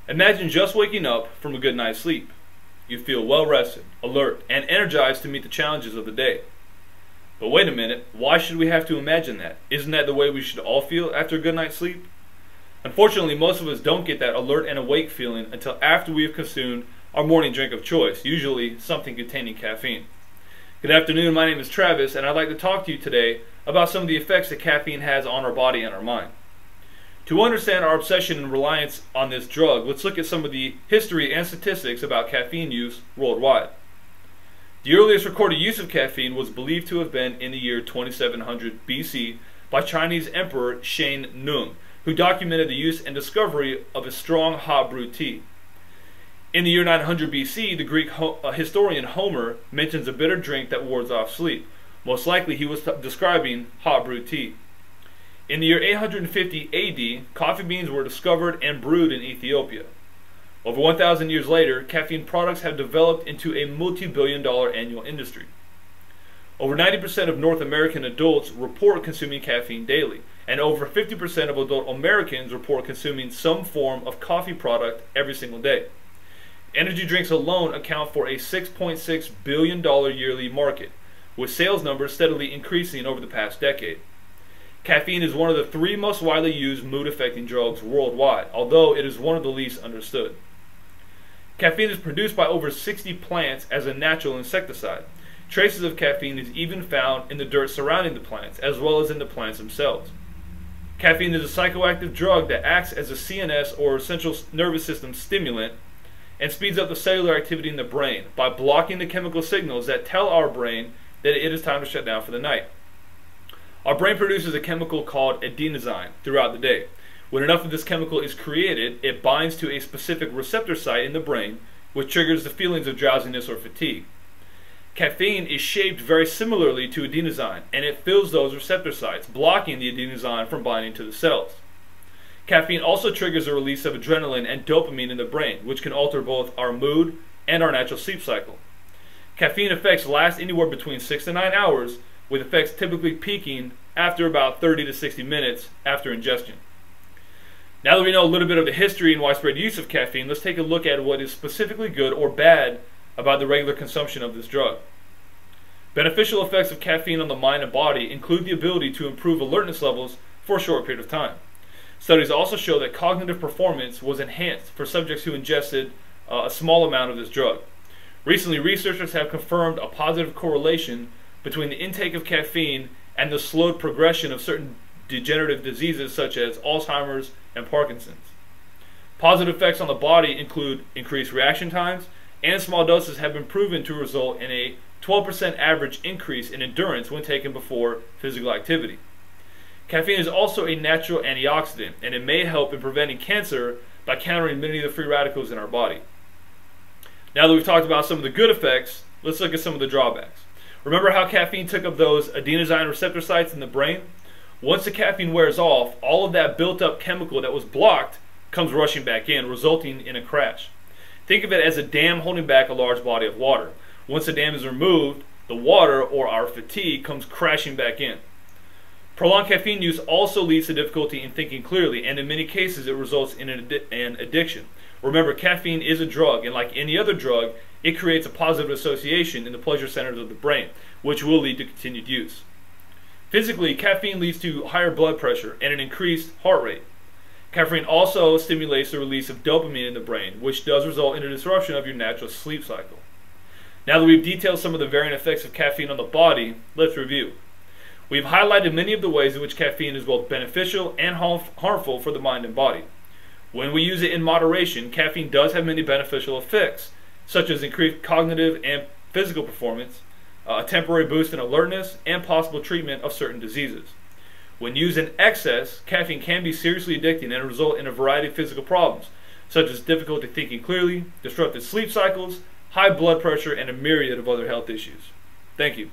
Imagine just waking up from a good night's sleep. You feel well rested, alert, and energized to meet the challenges of the day. But wait a minute, why should we have to imagine that? Isn't that the way we should all feel after a good night's sleep? Unfortunately, most of us don't get that alert and awake feeling until after we have consumed our morning drink of choice, usually something containing caffeine. Good afternoon, my name is Travis, and I'd like to talk to you today about some of the effects that caffeine has on our body and our mind. To understand our obsession and reliance on this drug, let's look at some of the history and statistics about caffeine use worldwide. The earliest recorded use of caffeine was believed to have been in the year 2700 BC by Chinese Emperor Shang Nung, who documented the use and discovery of a strong hot brewed tea. In the year 900 BC, the Greek historian Homer mentions a bitter drink that wards off sleep. Most likely he was describing hot brewed tea. In the year 850 AD, coffee beans were discovered and brewed in Ethiopia. Over 1,000 years later, caffeine products have developed into a multi-billion-dollar annual industry. Over 90% of North American adults report consuming caffeine daily, and over 50% of adult Americans report consuming some form of coffee product every single day. Energy drinks alone account for a $6.6 billion yearly market, with sales numbers steadily increasing over the past decade. Caffeine is one of the three most widely used mood-affecting drugs worldwide, although it is one of the least understood. Caffeine is produced by over 60 plants as a natural insecticide. Traces of caffeine is even found in the dirt surrounding the plants, as well as in the plants themselves. Caffeine is a psychoactive drug that acts as a CNS or central nervous system stimulant and speeds up the cellular activity in the brain by blocking the chemical signals that tell our brain that it is time to shut down for the night. Our brain produces a chemical called adenosine throughout the day. When enough of this chemical is created, it binds to a specific receptor site in the brain, which triggers the feelings of drowsiness or fatigue. Caffeine is shaped very similarly to adenosine, and it fills those receptor sites, blocking the adenosine from binding to the cells. Caffeine also triggers the release of adrenaline and dopamine in the brain, which can alter both our mood and our natural sleep cycle. Caffeine effects last anywhere between 6 to 9 hours, with effects typically peaking after about 30 to 60 minutes after ingestion. Now that we know a little bit of the history and widespread use of caffeine, let's take a look at what is specifically good or bad about the regular consumption of this drug. Beneficial effects of caffeine on the mind and body include the ability to improve alertness levels for a short period of time. Studies also show that cognitive performance was enhanced for subjects who ingested a small amount of this drug. Recently, researchers have confirmed a positive correlation between the intake of caffeine and the slowed progression of certain degenerative diseases such as Alzheimer's and Parkinson's. Positive effects on the body include increased reaction times, and small doses have been proven to result in a 12% average increase in endurance when taken before physical activity. Caffeine is also a natural antioxidant, and it may help in preventing cancer by countering many of the free radicals in our body. Now that we've talked about some of the good effects, let's look at some of the drawbacks. Remember how caffeine took up those adenosine receptor sites in the brain? Once the caffeine wears off, all of that built-up chemical that was blocked comes rushing back in, resulting in a crash. Think of it as a dam holding back a large body of water. Once the dam is removed, the water, or our fatigue, comes crashing back in. Prolonged caffeine use also leads to difficulty in thinking clearly, and in many cases it results in an addiction. Remember, caffeine is a drug, and like any other drug, it creates a positive association in the pleasure centers of the brain, which will lead to continued use. Physically, caffeine leads to higher blood pressure and an increased heart rate. Caffeine also stimulates the release of dopamine in the brain, which does result in a disruption of your natural sleep cycle. Now that we've detailed some of the varying effects of caffeine on the body, let's review. We've highlighted many of the ways in which caffeine is both beneficial and harmful for the mind and body. When we use it in moderation, caffeine does have many beneficial effects, such as increased cognitive and physical performance, a temporary boost in alertness, and possible treatment of certain diseases. When used in excess, caffeine can be seriously addicting and result in a variety of physical problems, such as difficulty thinking clearly, disrupted sleep cycles, high blood pressure, and a myriad of other health issues. Thank you.